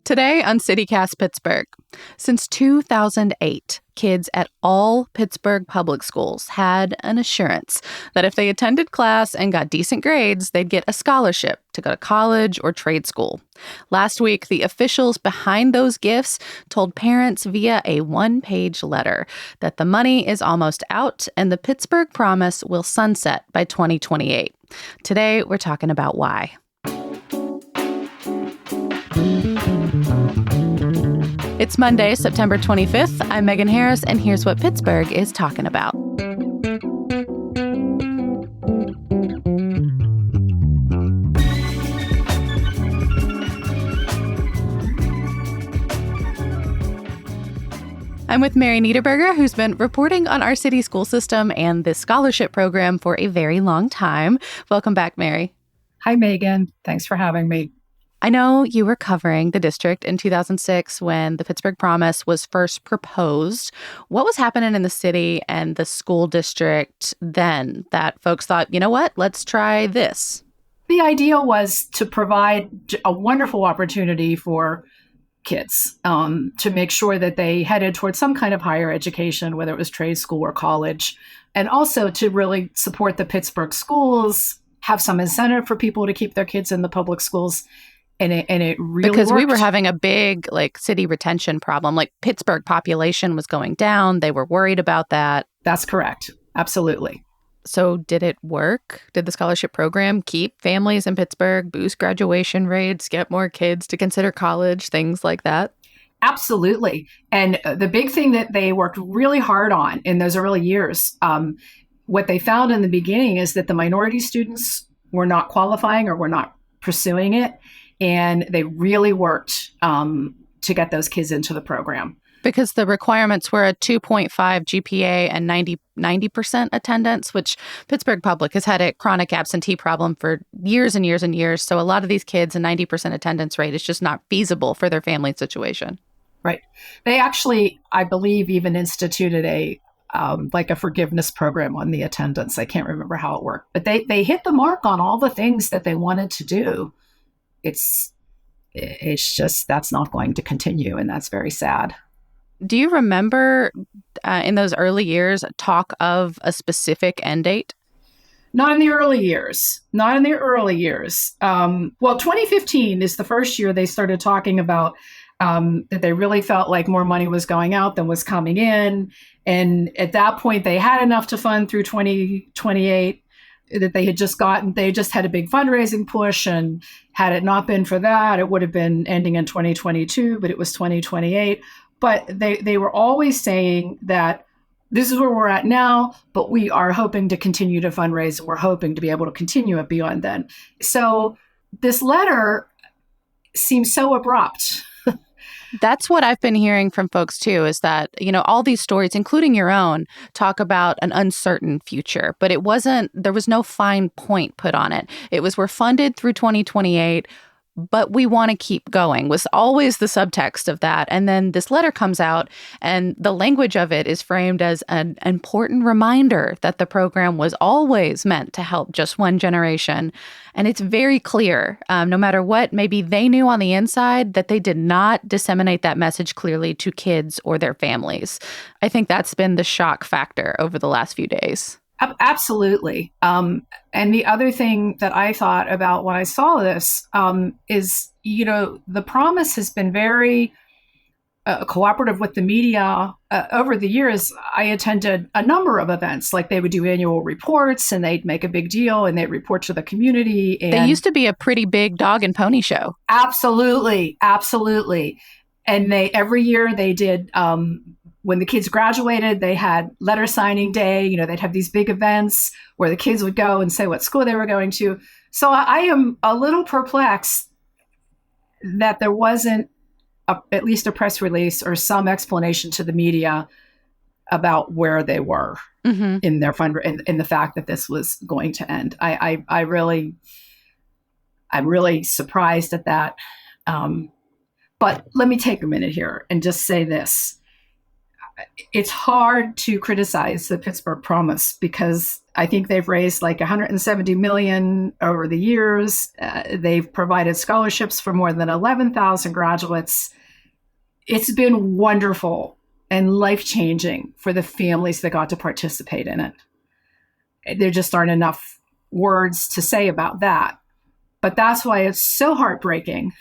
Today on CityCast Pittsburgh, since 2008, kids at all Pittsburgh public schools had an assurance that if they attended class and got decent grades, they'd get a scholarship to go to college or trade school. Last week, the officials behind those gifts told parents via a one-page letter that the money is almost out and the Pittsburgh Promise will sunset by 2028. Today, we're talking about why. It's Monday, September 25th. I'm Megan Harris, and here's what Pittsburgh is talking about. I'm with Mary Niederberger, who's been reporting on our city school system and this scholarship program for a very long time. Welcome back, Mary. Hi, Megan. Thanks for having me. I know you were covering the district in 2006 when the Pittsburgh Promise was first proposed. What was happening in the city and the school district then that folks thought, you know what, let's try this? The idea was to provide a wonderful opportunity for kids to make sure that they headed towards some kind of higher education, whether it was trade school or college, and also to really support the Pittsburgh schools, have some incentive for people to keep their kids in the public schools. And it really because worked. We were having a big city retention problem. Pittsburgh population was going down. They were worried about that. That's correct. Absolutely. So did it work? Did the scholarship program keep families in Pittsburgh, boost graduation rates, get more kids to consider college, things like that? Absolutely. And the big thing that they worked really hard on in those early years, what they found in the beginning is that the minority students were not qualifying or were not pursuing it. And they really worked to get those kids into the program. Because the requirements were a 2.5 GPA and 90% attendance, which Pittsburgh Public has had a chronic absentee problem for years and years and years. So a lot of these kids, a 90% attendance rate is just not feasible for their family situation. Right. They actually, I believe, even instituted a forgiveness program on the attendance. I can't remember how it worked. But they hit the mark on all the things that they wanted to do. It's just that's not going to continue, and that's very sad. Do you remember in those early years talk of a specific end date? Not in the early years. 2015 is the first year they started talking about that they really felt like more money was going out than was coming in. And at that point, they had enough to fund through 2028. That they just had a big fundraising push, and had it not been for that, it would have been ending in 2022, but it was 2028. But they were always saying that this is where we're at now, but we are hoping to continue to fundraise, and we're hoping to be able to continue it beyond then. So this letter seems so abrupt. That's what I've been hearing from folks, too, is that, all these stories, including your own, talk about an uncertain future. But there was no fine point put on it. It was, we're funded through 2028, but we want to keep going, was always the subtext of that. And then this letter comes out, and the language of it is framed as an important reminder that the program was always meant to help just one generation. And it's very clear, no matter what maybe they knew on the inside, that they did not disseminate that message clearly to kids or their families. I think that's been the shock factor over the last few days. Absolutely. And the other thing that I thought about when I saw this is, the Promise has been very cooperative with the media. Over the years, I attended a number of events, like they would do annual reports and they'd make a big deal and they'd report to the community. And they used to be a pretty big dog and pony show. Absolutely. Absolutely. And every year they did, when the kids graduated, they had letter signing day. They'd have these big events where the kids would go and say what school they were going to. So I am a little perplexed that there wasn't at least a press release or some explanation to the media about where they were in their in the fact that this was going to end. I'm really surprised at that. But let me take a minute here and just say this. It's hard to criticize the Pittsburgh Promise because I think they've raised like 170 million over the years. They've provided scholarships for more than 11,000 graduates. It's been wonderful and life-changing for the families that got to participate in it. There just aren't enough words to say about that. But that's why it's so heartbreaking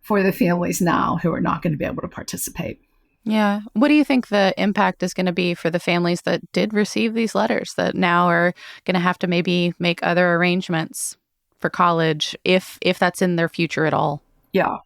for the families now who are not going to be able to participate. Yeah. What do you think the impact is going to be for the families that did receive these letters that now are going to have to maybe make other arrangements for college if that's in their future at all? Yeah.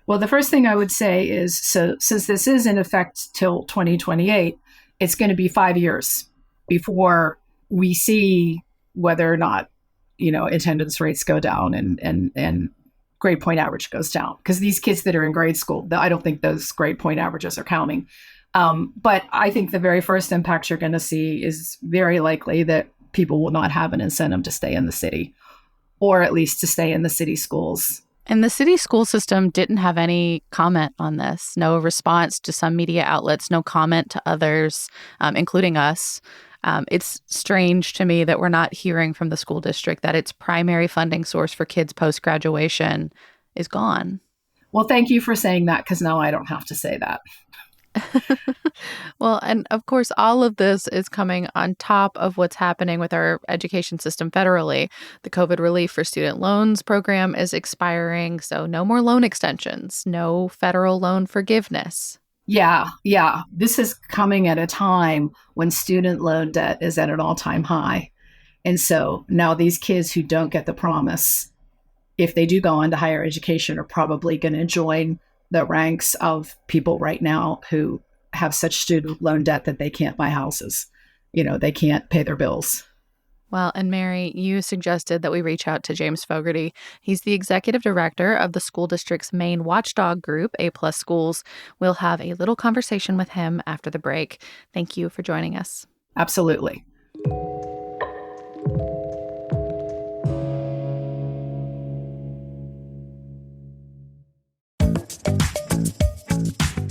Well, the first thing I would say is, so since this is in effect till 2028, it's going to be 5 years before we see whether or not, attendance rates go down and grade point average goes down. Because these kids that are in grade school, I don't think those grade point averages are counting. But I think the very first impact you're going to see is very likely that people will not have an incentive to stay in the city, or at least to stay in the city schools. And the city school system didn't have any comment on this, no response to some media outlets, no comment to others, including us. It's strange to me that we're not hearing from the school district that its primary funding source for kids post-graduation is gone. Well, thank you for saying that, because now I don't have to say that. Well, and of course, all of this is coming on top of what's happening with our education system federally. The COVID Relief for Student Loans program is expiring, so no more loan extensions, no federal loan forgiveness. Yeah. This is coming at a time when student loan debt is at an all-time high. And so now these kids who don't get the promise, if they do go on to higher education, are probably going to join the ranks of people right now who have such student loan debt that they can't buy houses. They can't pay their bills. Well, and Mary, you suggested that we reach out to James Fogarty. He's the executive director of the school district's main watchdog group, A+ Schools. We'll have a little conversation with him after the break. Thank you for joining us. Absolutely.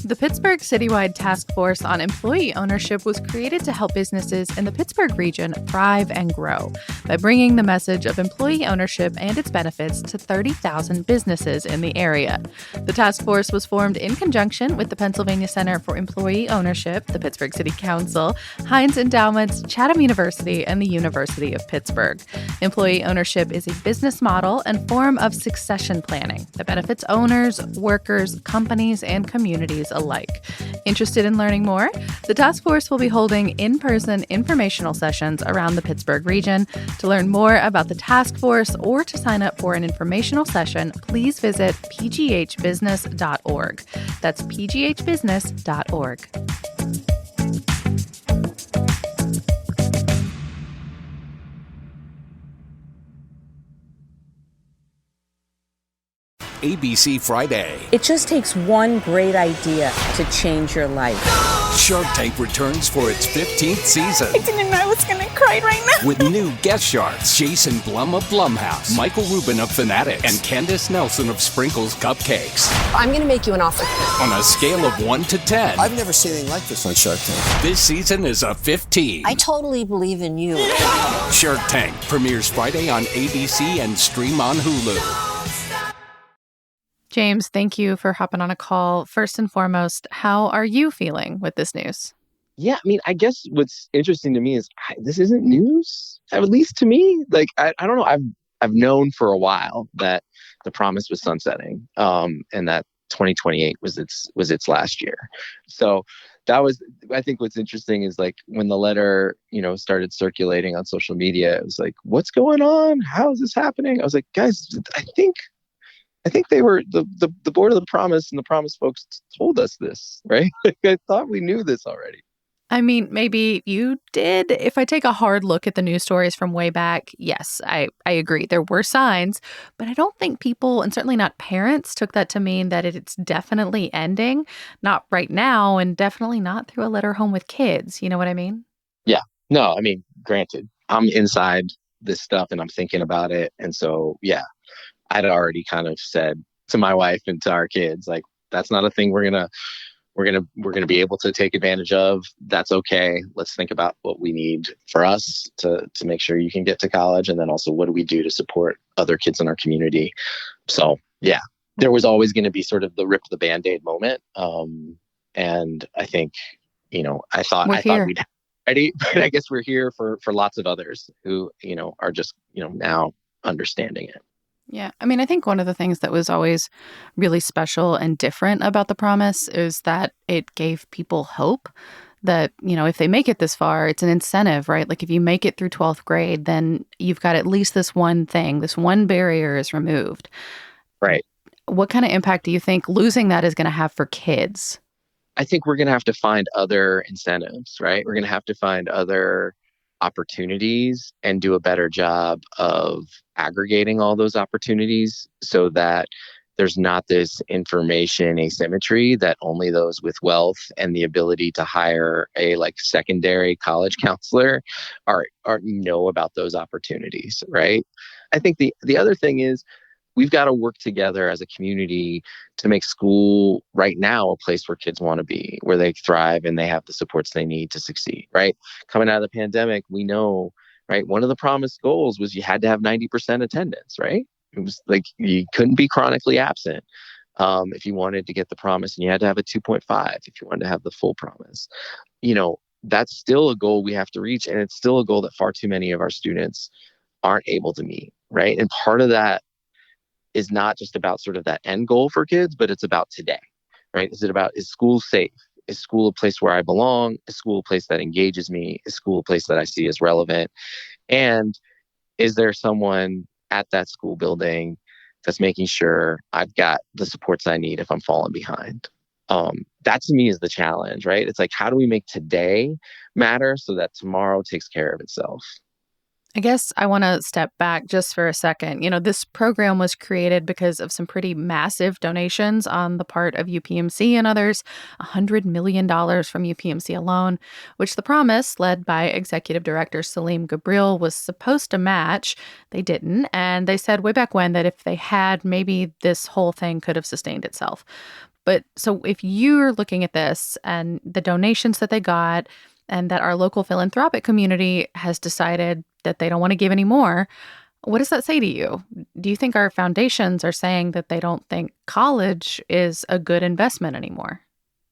The Pittsburgh Citywide Task Force on Employee Ownership was created to help businesses in the Pittsburgh region thrive and grow by bringing the message of employee ownership and its benefits to 30,000 businesses in the area. The task force was formed in conjunction with the Pennsylvania Center for Employee Ownership, the Pittsburgh City Council, Heinz Endowments, Chatham University, and the University of Pittsburgh. Employee ownership is a business model and form of succession planning that benefits owners, workers, companies, and communities alike. Interested in learning more? The task force will be holding in-person informational sessions around the Pittsburgh region. To learn more about the task force or to sign up for an informational session, please visit pghbusiness.org. That's pghbusiness.org. ABC Friday. It just takes one great idea to change your life. Shark Tank returns for its 15th season. I didn't know I was going to cry right now. With new guest sharks, Jason Blum of Blumhouse, Michael Rubin of Fanatics, and Candace Nelson of Sprinkles Cupcakes. I'm going to make you an offer. On a scale of 1 to 10. I've never seen anything like this on Shark Tank. This season is a 15. I totally believe in you. Shark Tank premieres Friday on ABC and stream on Hulu. James, thank you for hopping on a call. First and foremost, how are you feeling with this news? Yeah, I mean, I guess what's interesting to me is this isn't news, at least to me. Like, I don't know. I've known for a while that the promise was sunsetting, and that 2028 was its last year. So that was, I think what's interesting is like when the letter, started circulating on social media, it was like, what's going on? How is this happening? I was like, guys, I think they were the board of the promise and the promise folks told us this, right? Like, I thought we knew this already. I mean, maybe you did. If I take a hard look at the news stories from way back, yes, I agree. There were signs, but I don't think people, and certainly not parents, took that to mean that it's definitely ending. Not right now, and definitely not through a letter home with kids. You know what I mean? Yeah. No, I mean, granted, I'm inside this stuff and I'm thinking about it. And so, yeah, I'd already kind of said to my wife and to our kids, like, that's not a thing we're going to we're gonna be able to take advantage of. That's okay. Let's think about what we need for us to make sure you can get to college, and then also what do we do to support other kids in our community. So yeah, there was always going to be sort of the rip the Band-Aid moment, and I think I thought we'd have it ready, but I guess we're here for lots of others who are just now understanding it. Yeah. I mean, I think one of the things that was always really special and different about the promise is that it gave people hope that, if they make it this far, it's an incentive, right? Like if you make it through 12th grade, then you've got at least this one thing, this one barrier is removed. Right. What kind of impact do you think losing that is going to have for kids? I think we're going to have to find other incentives, right? We're going to have to find other opportunities and do a better job of aggregating all those opportunities so that there's not this information asymmetry that only those with wealth and the ability to hire a secondary college counselor are know about those opportunities, right? I think the other thing is we've got to work together as a community to make school right now a place where kids want to be, where they thrive and they have the supports they need to succeed, right? Coming out of the pandemic, we know, right, one of the promised goals was you had to have 90% attendance, right? It was like you couldn't be chronically absent if you wanted to get the promise, and you had to have a 2.5 if you wanted to have the full promise. That's still a goal we have to reach, and it's still a goal that far too many of our students aren't able to meet, right? And part of that is not just about sort of that end goal for kids, but it's about today, right? Is school safe? Is school a place where I belong? Is school a place that engages me? Is school a place that I see as relevant? And is there someone at that school building that's making sure I've got the supports I need if I'm falling behind? That to me is the challenge, right? It's like, how do we make today matter so that tomorrow takes care of itself? I guess I want to step back just for a second. This program was created because of some pretty massive donations on the part of UPMC and others, $100 million from UPMC alone, which the promise, led by Executive Director Salim Gabriel, was supposed to match. They didn't. And they said way back when that if they had, maybe this whole thing could have sustained itself. But so if you're looking at this and the donations that they got, and that our local philanthropic community has decided that they don't want to give any more, what does that say to you? Do you think our foundations are saying that they don't think college is a good investment anymore?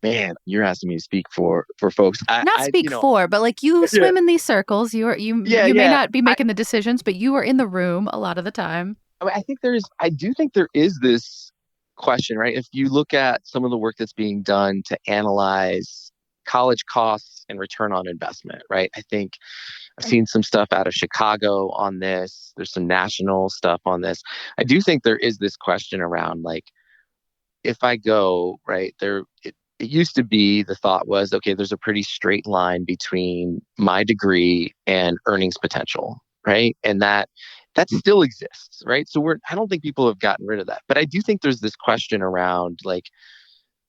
Man, you're asking me to speak for folks. But you swim in these circles. You may not be making the decisions, but you are in the room a lot of the time. I do think there is this question, right? If you look at some of the work that's being done to analyze college costs and return on investment, right? I think I've seen some stuff out of Chicago on this. There's some national stuff on this. I do think there is this question around, if I go, right, it used to be the thought was, okay, there's a pretty straight line between my degree and earnings potential, right? And that still exists, right? So I don't think people have gotten rid of that. But I do think there's this question around,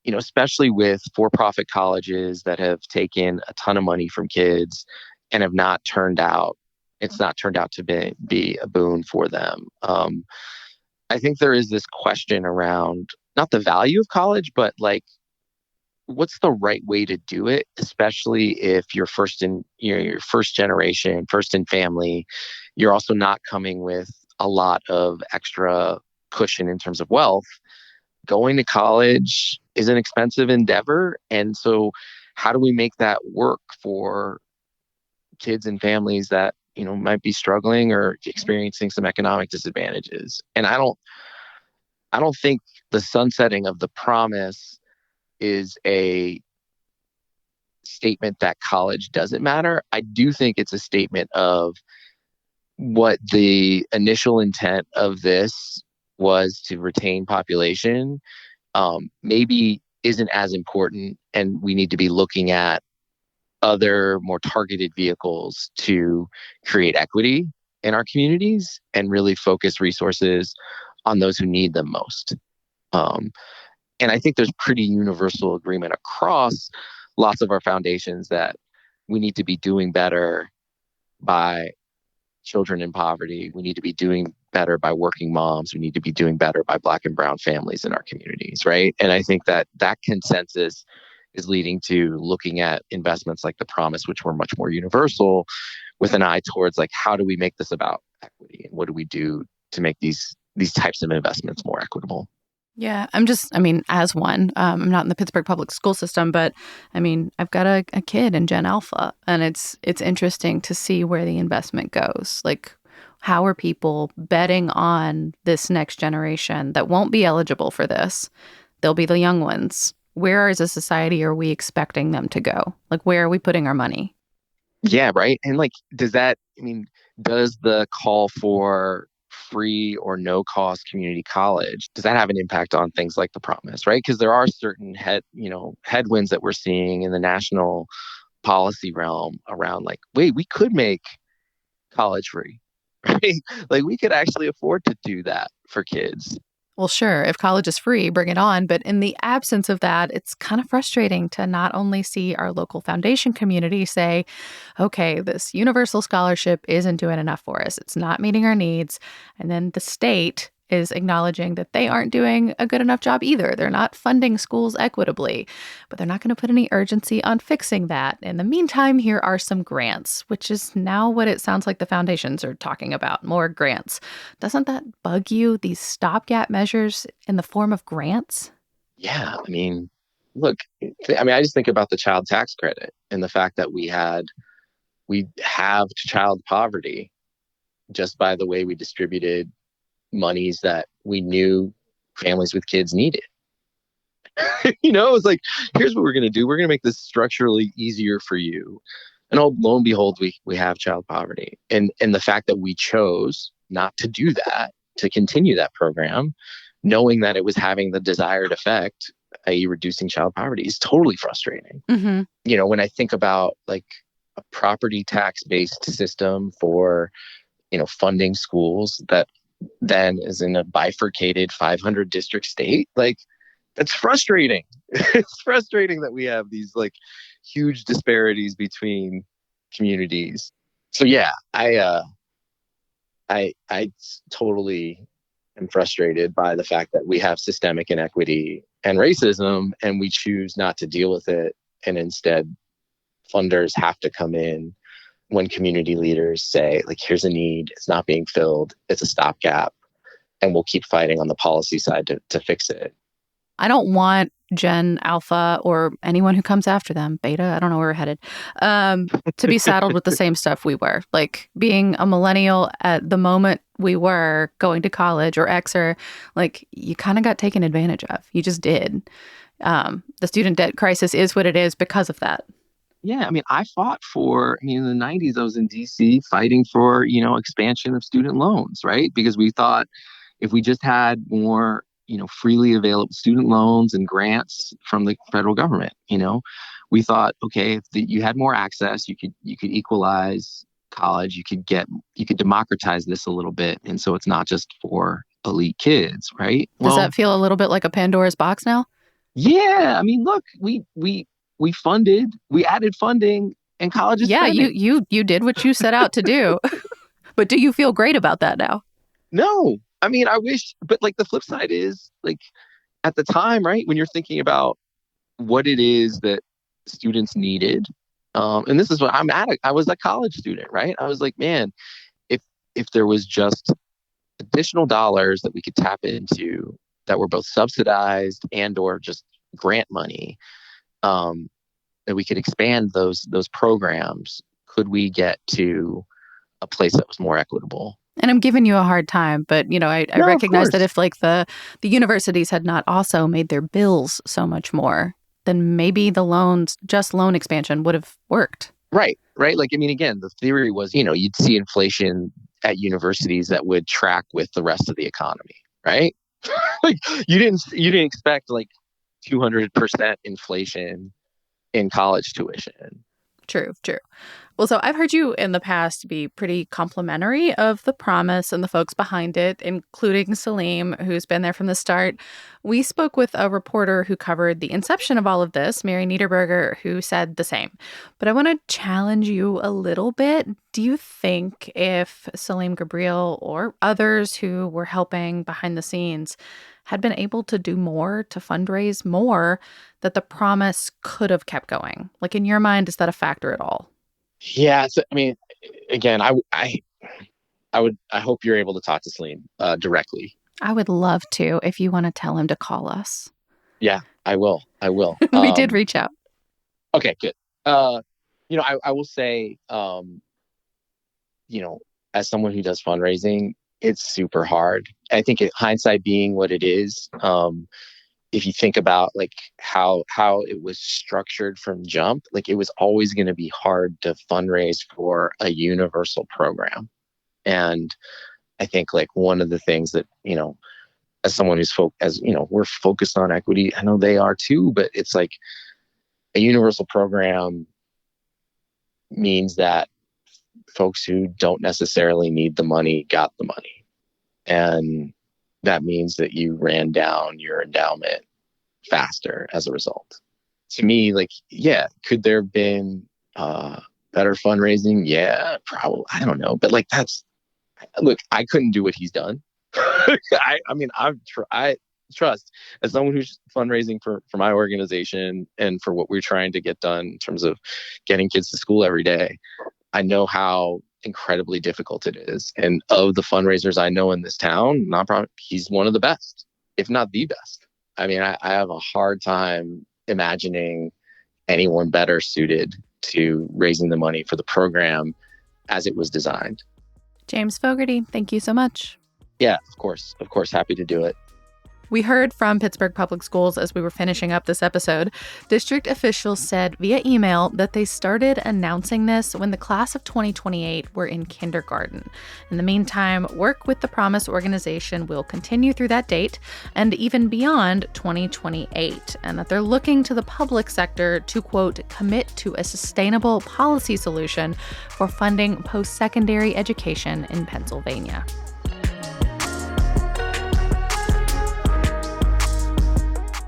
especially with for-profit colleges that have taken a ton of money from kids and it's not turned out to be a boon for them. I think there is this question around not the value of college, but what's the right way to do it, especially if you're your first generation, first in family. You're also not coming with a lot of extra cushion in terms of wealth. Going to college is an expensive endeavor. And so how do we make that work for kids and families that, might be struggling or experiencing some economic disadvantages? And I don't think the sunsetting of the promise is a statement that college doesn't matter. I do think it's a statement of what the initial intent of this was to retain population, maybe isn't as important, and we need to be looking at other more targeted vehicles to create equity in our communities and really focus resources on those who need them most. And I think there's pretty universal agreement across lots of our foundations that we need to be doing better by children in poverty. We need to be doing better by working moms. We need to be doing better by Black and brown families in our communities, right? And I think that consensus is leading to looking at investments like the Promise, which were much more universal, with an eye towards like, how do we make this about equity, and what do we do to make these types of investments more equitable? Yeah, as one, I'm not in the Pittsburgh public school system, but I've got a kid in Gen Alpha, and it's interesting to see where the investment goes. Like, how are people betting on this next generation that won't be eligible for this? They'll be the young ones. Where as a society are we expecting them to go? Like, where are we putting our money? Yeah, right. And like, does the call for free or no cost community college, does that have an impact on things like the Promise, right? Because there are certain headwinds that we're seeing in the national policy realm around like, wait, we could make college free, right? Like we could actually afford to do that for kids. Well, sure, if college is free, bring it on. But in the absence of that, it's kind of frustrating to not only see our local foundation community say, okay, this universal scholarship isn't doing enough for us. It's not meeting our needs. And then the state is acknowledging that they aren't doing a good enough job either. They're not funding schools equitably, but they're not going to put any urgency on fixing that. In the meantime, here are some grants, which is now what it sounds like the foundations are talking about, more grants. Doesn't that bug you, these stopgap measures in the form of grants? Yeah, look, I just think about the child tax credit and the fact that we halved child poverty just by the way we distributed monies that we knew families with kids needed. It was like, here's what we're going to do. We're going to make this structurally easier for you. And lo and behold, we have child poverty. And the fact that we chose not to do that, to continue that program, knowing that it was having the desired effect, i.e. reducing child poverty, is totally frustrating. Mm-hmm. When I think about like a property tax-based system for, funding schools that then is in a bifurcated 500 district state, like that's frustrating. It's frustrating that we have these like huge disparities between communities. So yeah, I totally am frustrated by the fact that we have systemic inequity and racism, and we choose not to deal with it, and instead funders have to come in when community leaders say, like, here's a need, it's not being filled, it's a stopgap, and we'll keep fighting on the policy side to fix it. I don't want Gen Alpha or anyone who comes after them, Beta, I don't know where we're headed, to be saddled with the same stuff we were. Like being a millennial at the moment we were going to college, or Xer, like you kind of got taken advantage of. You just did. The student debt crisis is what it is because of that. Yeah, I fought for, in the 90s, I was in DC fighting for, expansion of student loans, right? Because we thought if we just had more, freely available student loans and grants from the federal government, we thought, okay, if you had more access, you could equalize college, you could democratize this a little bit. And so it's not just for elite kids, right? Does that feel a little bit like a Pandora's box now? Yeah, look, we added funding, and college is spending. you did what you set out to do. But do you feel great about that now? No. I wish, but like the flip side is like at the time, right, when you're thinking about what it is that students needed, and this is what I was a college student, right? I was like, man, if there was just additional dollars that we could tap into that were both subsidized and or just grant money, that we could expand those programs, could we get to a place that was more equitable? And I'm giving you a hard time, but I recognize that if like the universities had not also made their bills so much more, then maybe the loan expansion would have worked. Right. Like, again, the theory was, you'd see inflation at universities that would track with the rest of the economy, right? Like you didn't expect like 200% inflation in college tuition. True. Well, so I've heard you in the past be pretty complimentary of the promise and the folks behind it, including Salim, who's been there from the start. We spoke with a reporter who covered the inception of all of this, Mary Niederberger, who said the same. But I want to challenge you a little bit. Do you think if Salim Gabriel or others who were helping behind the scenes had been able to do more to fundraise more, that the promise could have kept going? Like, in your mind, is that a factor at all? Yeah, so, I mean, again, I hope you're able to talk to Celine directly. I would love to if you want to tell him to call us. Yeah, I will. We did reach out. Okay, good. I will say, as someone who does fundraising, it's super hard. I think hindsight being what it is, if you think about like how it was structured from jump, like it was always going to be hard to fundraise for a universal program. And I think like one of the things that, as someone who's we're focused on equity, I know they are too, but it's like a universal program means that folks who don't necessarily need the money got the money. And that means that you ran down your endowment faster as a result. To me, like, yeah, could there have been better fundraising? Yeah, probably. I don't know. But like, look, I couldn't do what he's done. I trust, as someone who's fundraising for my organization and for what we're trying to get done in terms of getting kids to school every day, I know how incredibly difficult it is. And of the fundraisers I know in this town, nonprofit, he's one of the best, if not the best. I mean, I have a hard time imagining anyone better suited to raising the money for the program as it was designed. James Fogarty, thank you so much. Yeah, of course. Happy to do it. We heard from Pittsburgh Public Schools as we were finishing up this episode. District officials said via email that they started announcing this when the class of 2028 were in kindergarten. In the meantime, work with the Promise organization will continue through that date and even beyond 2028, and that they're looking to the public sector to, quote, commit to a sustainable policy solution for funding post-secondary education in Pennsylvania.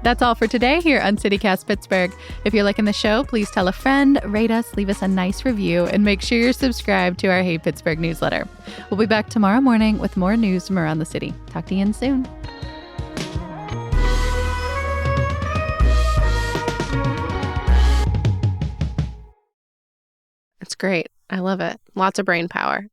That's all for today here on CityCast Pittsburgh. If you're liking the show, please tell a friend, rate us, leave us a nice review, and make sure you're subscribed to our Hey Pittsburgh newsletter. We'll be back tomorrow morning with more news from around the city. Talk to you soon. It's great. I love it. Lots of brain power.